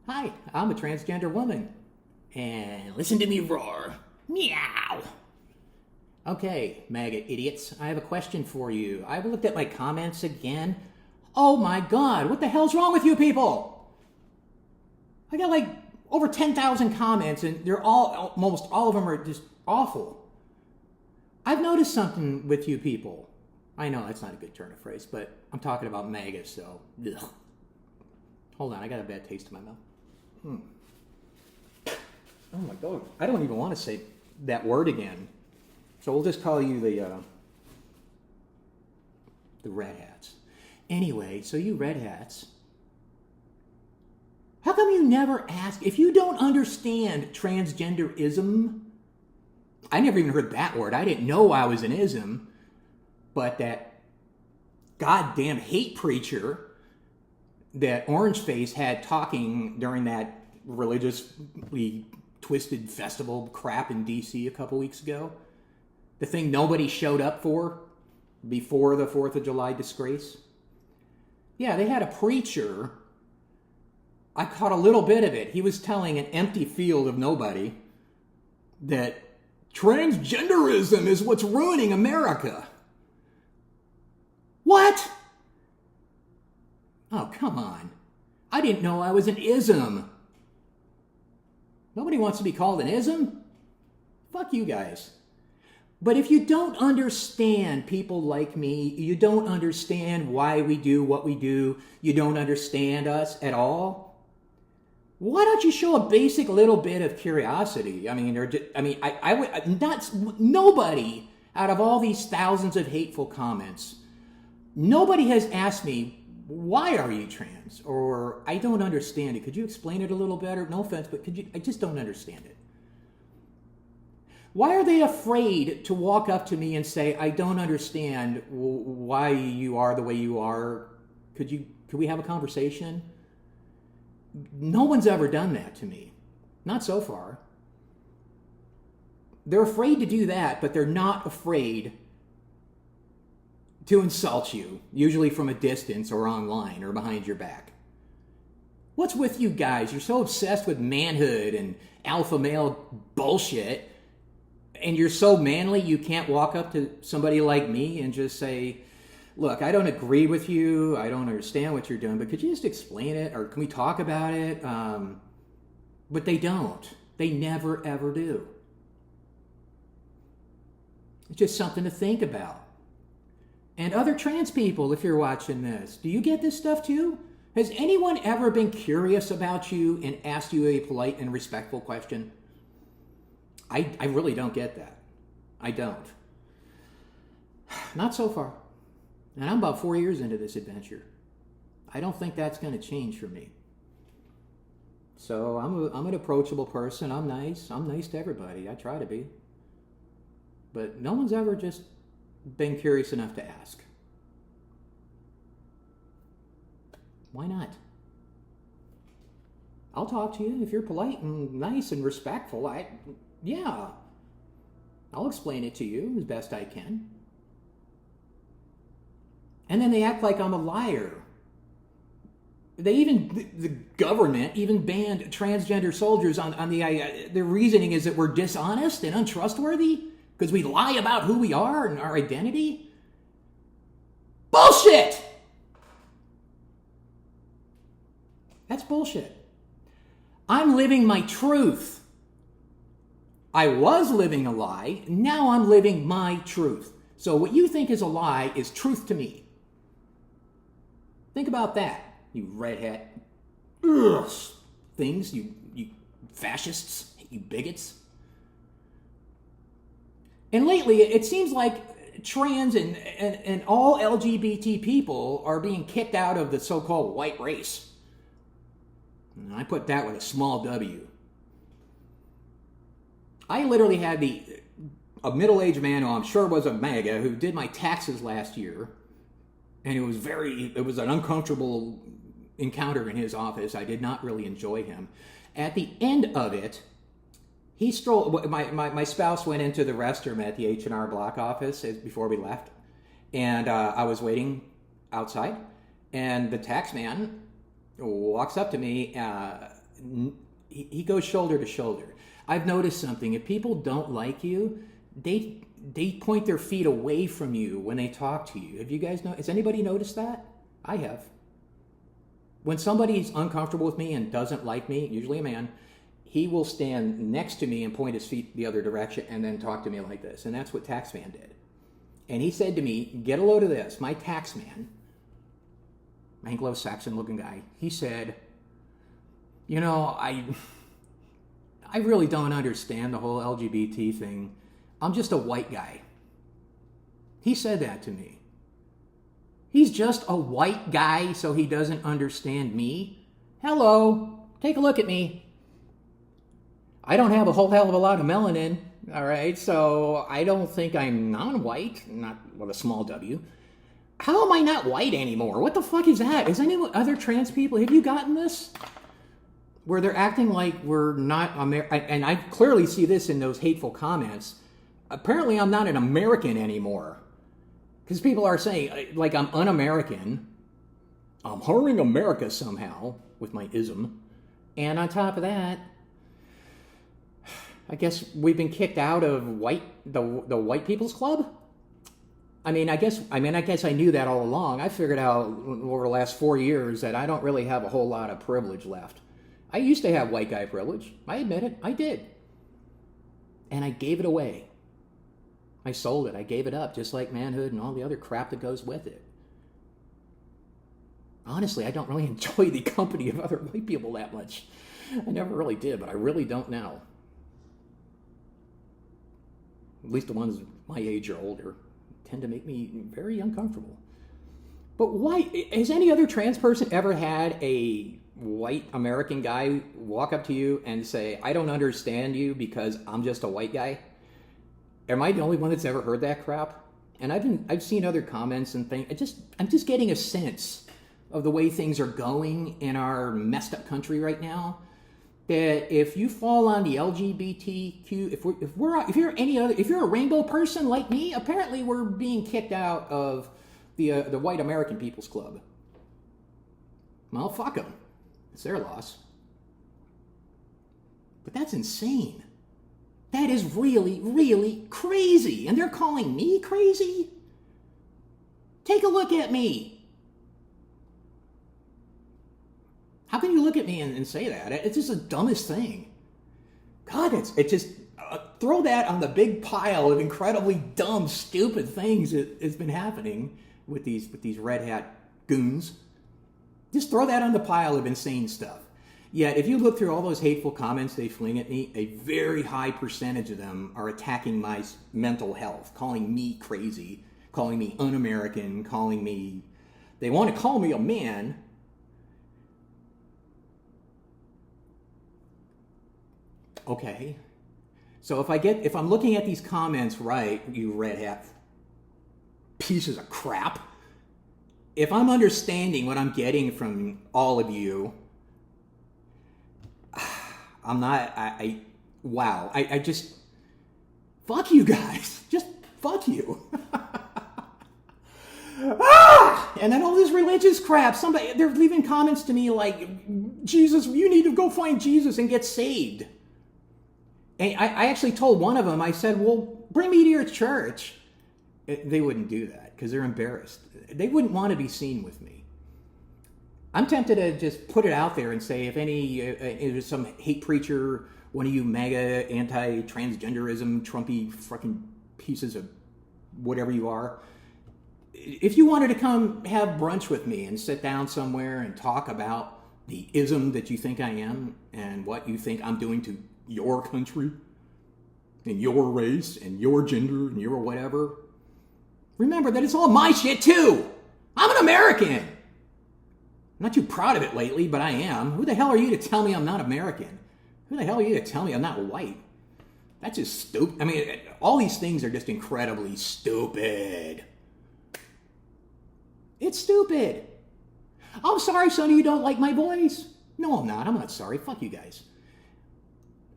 Hi, I'm a transgender woman. And listen to me roar. Meow. Okay, Maga idiots, I have a question for you. I've looked at my comments again. Oh my god, what the hell's wrong with you people? I got like over 10,000 comments and they're all, almost all of them are just awful. I've noticed something with you people. I know that's not a good turn of phrase, but I'm talking about MAGA, so ugh. Hold on, I got a bad taste in my mouth. Oh my god, I don't even want to say that word again. So we'll just call you the red hats. Anyway, so you red hats, how come you never ask, if you don't understand transgenderism, I never even heard that word. I didn't know I was an ism, but that goddamn hate preacher that Orange Face had talking during that religiously twisted festival crap in DC a couple weeks ago, the thing nobody showed up for before the 4th of July disgrace. Yeah, they had a preacher. I caught a little bit of it. He was telling an empty field of nobody that transgenderism is what's ruining America. What? Oh, come on. I didn't know I was an ism. Nobody wants to be called an ism. Fuck you guys. But if you don't understand people like me, you don't understand why we do what we do, you don't understand us at all, why don't you show a basic little bit of curiosity? I mean, I would not, nobody out of all these thousands of hateful comments, nobody has asked me, why are you trans? Or I don't understand it. Could you explain it a little better? No offense, but I just don't understand it. Why are they afraid to walk up to me and say, I don't understand why you are the way you are? Could we have a conversation? No one's ever done that to me. Not so far. They're afraid to do that, but they're not afraid to insult you, usually from a distance or online or behind your back. What's with you guys? You're so obsessed with manhood and alpha male bullshit, and you're so manly you can't walk up to somebody like me and just say, look, I don't agree with you, I don't understand what you're doing, but could you just explain it, or can we talk about it? But they don't. They never, ever do. It's just something to think about. And other trans people, if you're watching this, do you get this stuff too? Has anyone ever been curious about you and asked you a polite and respectful question? I really don't get that. I don't. Not so far. And I'm about 4 years into this adventure. I don't think that's going to change for me. So I'm an approachable person. I'm nice. I'm nice to everybody. I try to be. But no one's ever just been curious enough to ask. Why not? I'll talk to you if you're polite and nice and respectful. Yeah. I'll explain it to you as best I can. And then they act like I'm a liar. The government even banned transgender soldiers on their reasoning is that we're dishonest and untrustworthy because we lie about who we are and our identity. Bullshit! That's bullshit. I'm living my truth. I was living a lie, now I'm living my truth. So what you think is a lie is truth to me. Think about that, you red hat things, you fascists, you bigots. And lately, it seems like trans and all LGBT people are being kicked out of the so-called white race. And I put that with a small w. I literally had a middle-aged man who I'm sure was a MAGA who did my taxes last year, and it was an uncomfortable encounter in his office. I did not really enjoy him. At the end of it, he strolled. My spouse went into the restroom at the H&R Block office before we left, and I was waiting outside, and the tax man walks up to me he goes shoulder to shoulder. I've noticed something. If people don't like you, they point their feet away from you when they talk to you. Have you guys has anybody noticed that? I have. When somebody's uncomfortable with me and doesn't like me, usually a man, he will stand next to me and point his feet the other direction and then talk to me like this. And that's what Taxman did. And he said to me, get a load of this. My Taxman, Anglo-Saxon looking guy, he said, you know, I really don't understand the whole LGBT thing. I'm just a white guy. He said that to me. He's just a white guy, so he doesn't understand me. Hello, take a look at me. I don't have a whole hell of a lot of melanin, all right? So I don't think I'm non-white, not with a small W. How am I not white anymore? What the fuck is that? Is any other trans people, have you gotten this? Where they're acting like we're not American, and I clearly see this in those hateful comments. Apparently I'm not an American anymore. Because people are saying, like, I'm un-American. I'm harming America somehow with my ism. And on top of that, I guess we've been kicked out of the White People's Club? I guess I knew that all along. I figured out over the last 4 years that I don't really have a whole lot of privilege left. I used to have white guy privilege. I admit it. I did. And I gave it away. I sold it. I gave it up, just like manhood and all the other crap that goes with it. Honestly, I don't really enjoy the company of other white people that much. I never really did, but I really don't now. At least the ones my age or older tend to make me very uncomfortable. But why? Has any other trans person ever had a white American guy walk up to you and say, I don't understand you because I'm just a white guy? Am I the only one that's ever heard that crap? And I've seen other comments and things. I'm just getting a sense of the way things are going in our messed up country right now. That if you fall on the LGBTQ, if you're a rainbow person like me, apparently we're being kicked out of the White American People's Club. Well, fuck them. It's their loss. But that's insane. That is really, really crazy. And they're calling me crazy? Take a look at me. How can you look at me and say that? It's just the dumbest thing. God, it just throw that on the big pile of incredibly dumb, stupid things that has been happening with these red hat goons. Just throw that on the pile of insane stuff. Yet, if you look through all those hateful comments they fling at me, a very high percentage of them are attacking my mental health, calling me crazy, calling me un-American, they want to call me a man. Okay. So if I'm looking at these comments right, you red hat pieces of crap, if I'm understanding what I'm getting from all of you, I just, fuck you guys. Just fuck you. And then all this religious crap, they're leaving comments to me like, Jesus, you need to go find Jesus and get saved. And I actually told one of them, I said, well, bring me to your church. They wouldn't do that because they're embarrassed. They wouldn't want to be seen with me. I'm tempted to just put it out there and say, if there's some hate preacher, one of you MAGA, anti-transgenderism, Trumpy fucking pieces of whatever you are, if you wanted to come have brunch with me and sit down somewhere and talk about the ism that you think I am and what you think I'm doing to your country and your race and your gender and your whatever, remember that it's all my shit too. I'm an American. I'm not too proud of it lately, but I am. Who the hell are you to tell me I'm not American? Who the hell are you to tell me I'm not white? That's just stupid. I mean, all these things are just incredibly stupid. It's stupid. I'm sorry, Sonny, you don't like my voice. No, I'm not. I'm not sorry. Fuck you guys.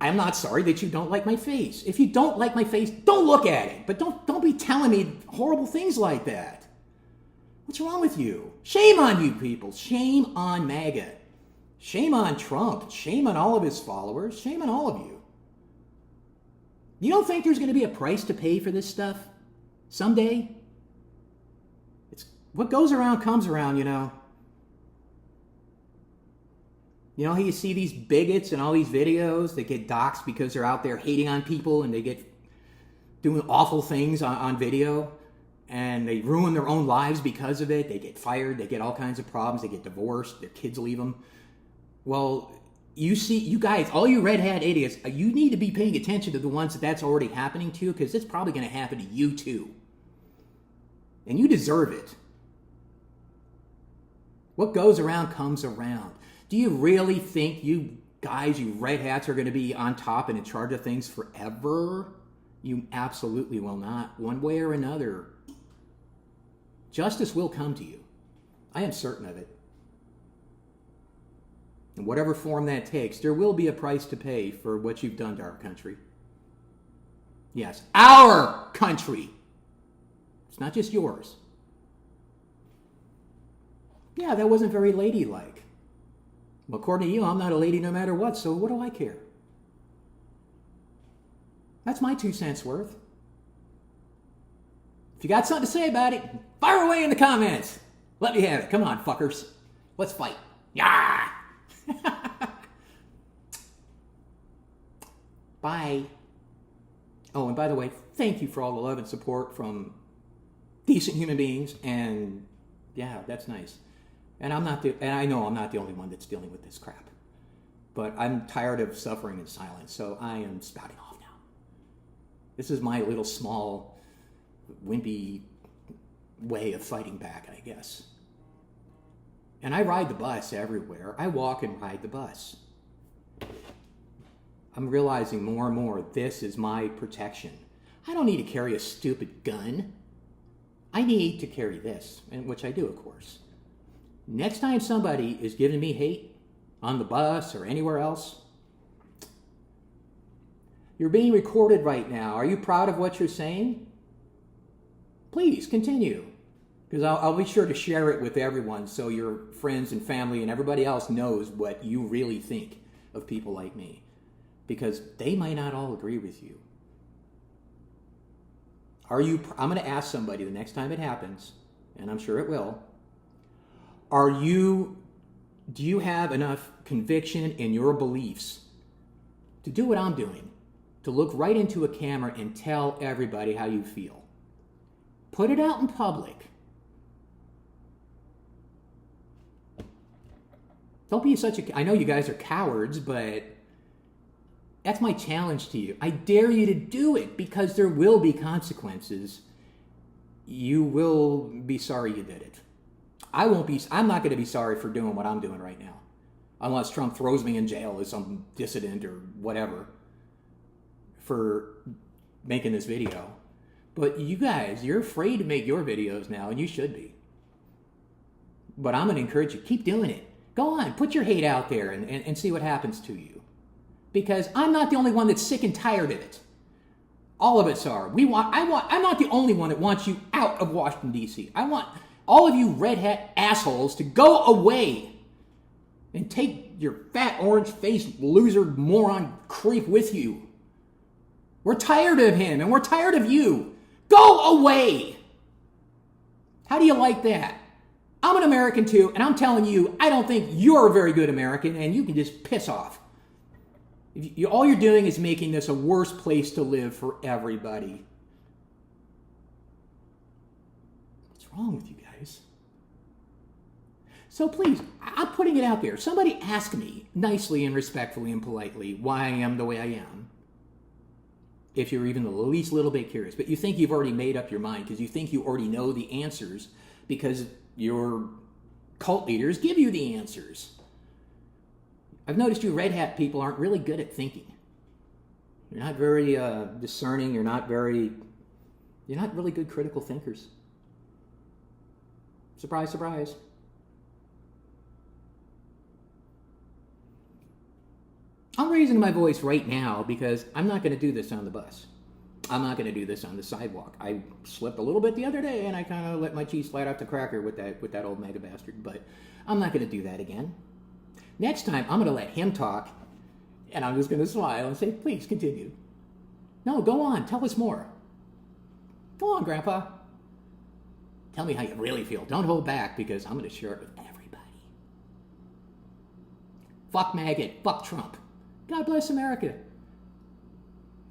I'm not sorry that you don't like my face. If you don't like my face, don't look at it. But don't be telling me horrible things like that. What's wrong with you? Shame on you people. Shame on MAGA. Shame on Trump. Shame on all of his followers. Shame on all of you. You don't think there's going to be a price to pay for this stuff someday? It's what goes around comes around, you know. You know how you see these bigots and all these videos that get doxxed because they're out there hating on people and they get doing awful things on video and they ruin their own lives because of it. They get fired. They get all kinds of problems. They get divorced. Their kids leave them. Well, you guys, all you red hat idiots, you need to be paying attention to the ones that's already happening to, because it's probably going to happen to you too. And you deserve it. What goes around comes around. Do you really think you guys, you red hats, are going to be on top and in charge of things forever? You absolutely will not, one way or another. Justice will come to you. I am certain of it. In whatever form that takes, there will be a price to pay for what you've done to our country. Yes, our country. It's not just yours. Yeah, that wasn't very ladylike. Well, according to you, I'm not a lady no matter what, so what do I care? That's my 2 cents worth. If you got something to say about it, fire away in the comments. Let me have it. Come on, fuckers. Let's fight. Yeah. Bye. Oh, and by the way, thank you for all the love and support from decent human beings. And yeah, that's nice. And I know I'm not the only one that's dealing with this crap. But I'm tired of suffering in silence, so I am spouting off now. This is my little small, wimpy way of fighting back, I guess. And I ride the bus everywhere. I walk and ride the bus. I'm realizing more and more this is my protection. I don't need to carry a stupid gun. I need to carry this, and which I do, of course. Next time somebody is giving me hate on the bus or anywhere else, you're being recorded right now. Are you proud of what you're saying? Please continue. Because I'll be sure to share it with everyone so your friends and family and everybody else knows what you really think of people like me. Because they might not all agree with you. I'm going to ask somebody the next time it happens, and I'm sure it will. Do you have enough conviction in your beliefs to do what I'm doing? To look right into a camera and tell everybody how you feel. Put it out in public. Don't be I know you guys are cowards, but that's my challenge to you. I dare you to do it because there will be consequences. You will be sorry you did it. I'm not going to be sorry for doing what I'm doing right now. Unless Trump throws me in jail as some dissident or whatever for making this video. But you guys, you're afraid to make your videos now, and you should be. But I'm going to encourage you, keep doing it. Go on, put your hate out there and see what happens to you. Because I'm not the only one that's sick and tired of it. All of us are. I'm not the only one that wants you out of Washington, D.C. I want all of you red hat assholes to go away and take your fat orange-faced loser moron creep with you. We're tired of him and we're tired of you. Go away! How do you like that? I'm an American too, and I'm telling you, I don't think you're a very good American, and you can just piss off. All you're doing is making this a worse place to live for everybody. What's wrong with you guys? So please, I'm putting it out there. Somebody ask me nicely and respectfully and politely why I am the way I am. If you're even the least little bit curious. But you think you've already made up your mind because you think you already know the answers because your cult leaders give you the answers. I've noticed you red hat people aren't really good at thinking. You're not very discerning. You're not really good critical thinkers. Surprise, surprise. I'm raising my voice right now because I'm not going to do this on the bus. I'm not going to do this on the sidewalk. I slipped a little bit the other day and I kind of let my cheese slide off the cracker with that old mega bastard, but I'm not going to do that again. Next time, I'm going to let him talk, and I'm just going to smile and say, please continue. No, go on. Tell us more. Go on, Grandpa. Tell me how you really feel. Don't hold back, because I'm going to share it with everybody. Fuck Maga. Fuck Trump. God bless America.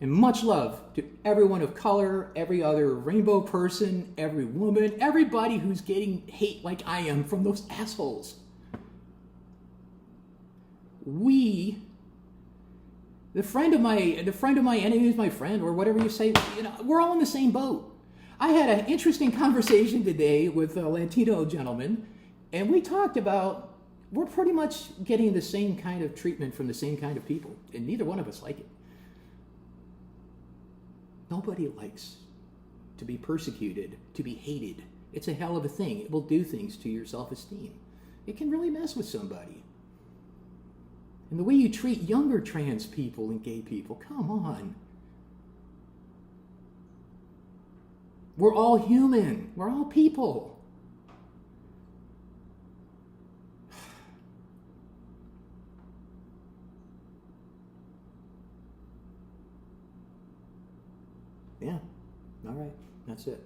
And much love to everyone of color, every other rainbow person, every woman, everybody who's getting hate like I am from those assholes. The friend of my enemy is my friend, or whatever you say, we're all in the same boat. I had an interesting conversation today with a Latino gentleman, and we talked about we're pretty much getting the same kind of treatment from the same kind of people, and neither one of us like it. Nobody likes to be persecuted, to be hated. It's a hell of a thing. It will do things to your self-esteem. It can really mess with somebody. And the way you treat younger trans people and gay people, come on. We're all human. We're all people. Yeah. All right. That's it.